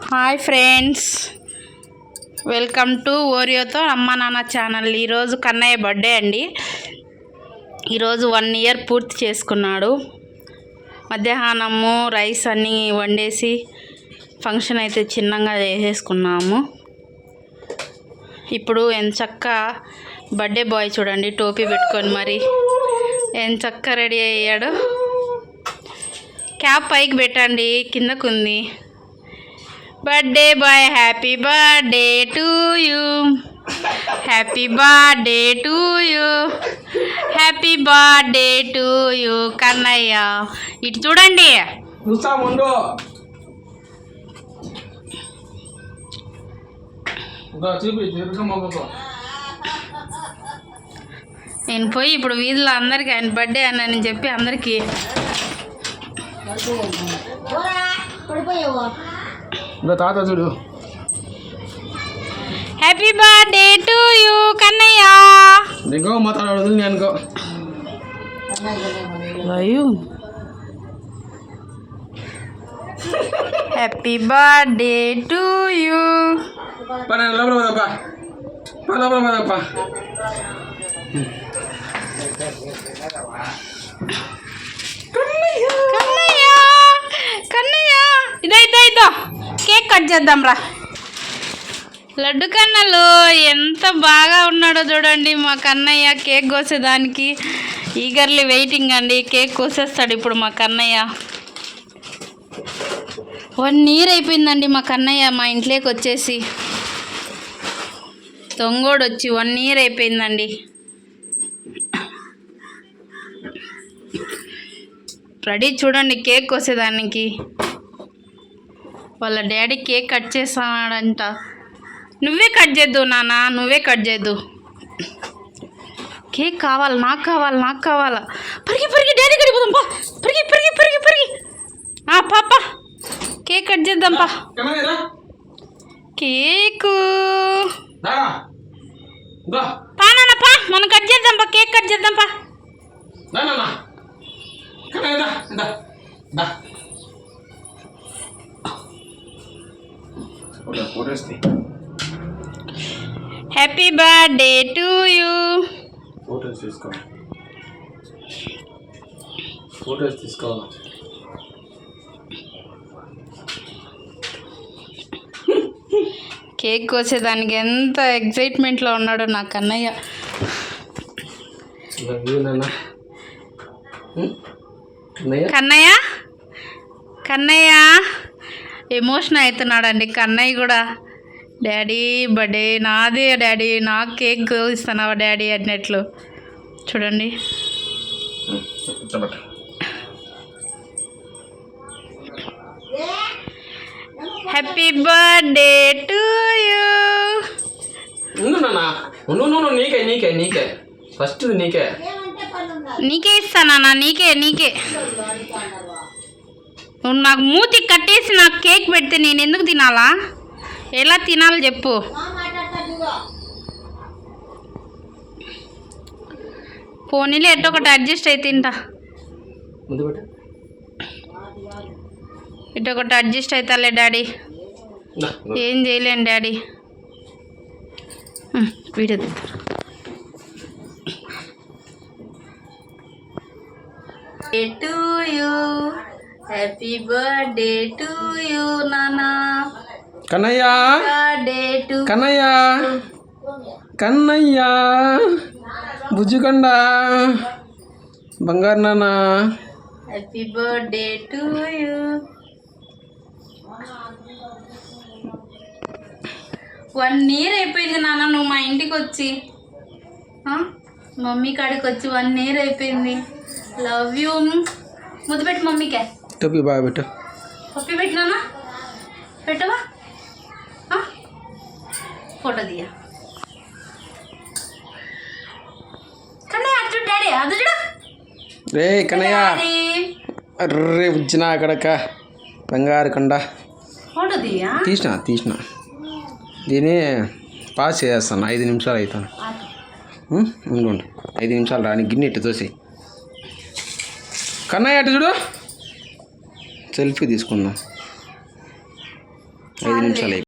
Hi friends, welcome to ఓరియోతో అమ్మ నాన్న channel. ఈరోజు కన్నయ్య బర్త్డే అండి. ఈరోజు 1 ఇయర్ పూర్తి చేసుకున్నాడు. మధ్యాహ్నము రైస్ అన్నీ వండేసి ఫంక్షన్ అయితే చిన్నగా చేసేసుకున్నాము. ఇప్పుడు ఎంచక్క బర్త్డే బాయ్ చూడండి, టోపీ పెట్టుకొని మరి ఎంచక్క రెడీ అయ్యాడు. క్యాప్ పైకి పెట్టండి, కిందకుంది. Birthday boy, happy birthday to you, happy birthday to you, happy birthday to you Kannayya. ఇటు చూడండి. నేను పోయి ఇప్పుడు వీధిలో అందరికీ ఆయన బర్త్డే అని చెప్పి అందరికీ తాత చూడు. Happy birthday to you Kannayya. నీకో మాట్లాడదు నేను హ్యాపీ బర్త్డే టు యూ. లోపల కన్నయ్య కన్నయ్య ఇదో కేక్ కట్ చేద్దాం రా. లడ్డు కన్నలు ఎంత బాగా ఉన్నాడో చూడండి మా కన్నయ్య. కేక్ కోసేదానికి ఈగర్లీ వెయిటింగ్ అండి. కేక్ కోసేస్తాడు ఇప్పుడు మా కన్నయ్య. 1 ఇయర్ అయిపోయిందండి మా కన్నయ్య మా ఇంట్లోకి వచ్చేసి. తొంగోడు వచ్చి 1 ఇయర్ అయిపోయిందండి. రెడీ చూడండి కేక్ కోసేదానికి. వాళ్ళ డాడీ కేక్ కట్ చేస్తాడంట. నువ్వే కట్ చేద్దు నాన్న, నువ్వే కట్ చేద్దు. కేక్ కావాలి, నాకు కావాలా. పరిగి డాడీ కడిపోదాం పా. పరిగి పాప కేక్ కట్ చేద్దాం పా. కేకు పా నాన్న పా, మనం కట్ చేద్దాం పా. కేక్ కట్ చేద్దాం పా. Happy birthday to you. Photos తీసుకో. కేక్ కోసేదానికి ఎంత ఎగ్జైట్మెంట్లో ఉన్నాడో నా కన్నయ్య. కన్నయ్య ఎమోషన్ అవుతున్నాడండి కన్నయ్య కూడా. డాడీ బర్త్డే నాదే డాడీ, నాకు కేక్ ఇస్తున్నావా డాడీ అన్నట్లు చూడండి. Happy birthday to you. నీకే ఫస్ట్ నీకే ఇస్తానా? నీకే నువ్వు నాకు మూతి కట్టేసి నాకు కేక్ పెడితే నేను ఎందుకు తినాలా? ఎలా తినాలో చెప్పు. పోనీలే ఎట్టో ఒకటి అడ్జస్ట్ అయితే తింటా. ఇటు ఒకటి అడ్జస్ట్ అవుతాలే డాడీ, ఏం చేయలేను డాడీ. వీడియో తీస్తారు. To you, happy birthday to you నానా. కన్నయ్య బుజ్జుకొండ బంగారు నాన్న. Happy birthday to you. One year అయిపోయింది నాన్న నువ్వు మా ఇంటికి వచ్చి. మమ్మీ కాడికి వచ్చి 1 ఇయర్ అయిపోయింది. Love you. ముద్దు పెట్టు మమ్మీకే. టోపీ బాగా పెట్టు. పప్పి పెట్టినా పెట్టవా? ఫోటో దియా. కన్నయ్య అటు డాడీ అది చూడ. రే కన్నయ్య రే వచ్చిన అక్కడక్క బంగారు కొండ. ఫోటో దియా. తీసిన దీన్ని పాస్ చేస్తాను. 5 నిమిషాలు అవుతాను. ఉండు 5 నిమిషాలు రాని గిన్నె ఇట్టు తోసి. కన్నయ్య అటు చూడు, సెల్ఫీ తీసుకుందాం. 5 నిమిషాలు అయిపోయింది.